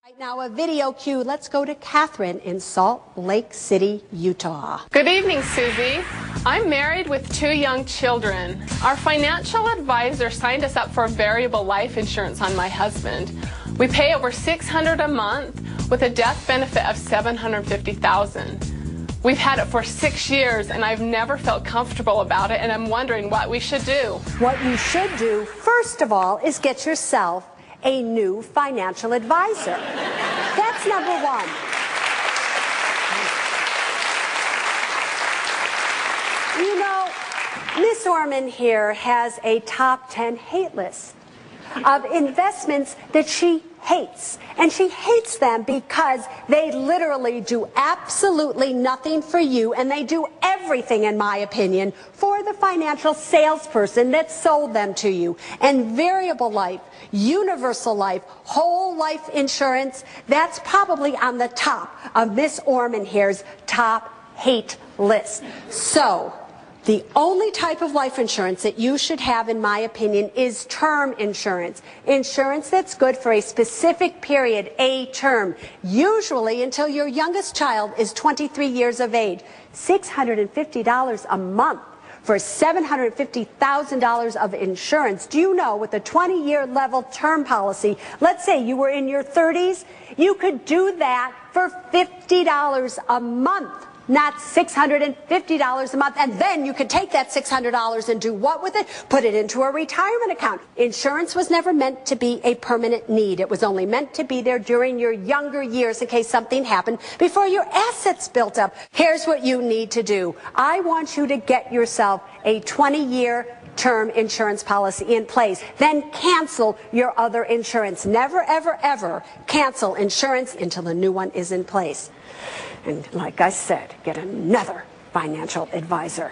Right now, a video cue. Let's go to Catherine in Salt Lake City, Utah. Good evening, Susie. I'm married with 2 young children. Our financial advisor signed us up for variable life insurance on my husband. We pay over $600 a month with a death benefit of $750,000. We've had it for 6 years and I've never felt comfortable about it, and I'm wondering what we should do. What you should do, first of all, is get yourself a new financial advisor. That's number one. You know, Miss Orman here has a top 10 hate list of investments that she hates. And she hates them because they literally do absolutely nothing for you, and they do everything, in my opinion, for the financial salesperson that sold them to you. And variable life, universal life, whole life insurance, that's probably on the top of Miss Orman here's top hate list. So, the only type of life insurance that you should have, in my opinion, is term insurance. Insurance that's good for a specific period, a term, usually until your youngest child is 23 years of age. $650 a month for $750,000 of insurance. Do you know, with a 20-year level term policy, let's say you were in your 30s, you could do that for $50 a month. Not $650 a month, and then you could take that $600 and do what with it? Put it into a retirement account. Insurance was never meant to be a permanent need. It was only meant to be there during your younger years in case something happened before your assets built up. Here's what you need to do. I want you to get yourself a 20-year term insurance policy in place. Then cancel your other insurance. Never, ever, ever cancel insurance until the new one is in place. And like I said, get another financial advisor.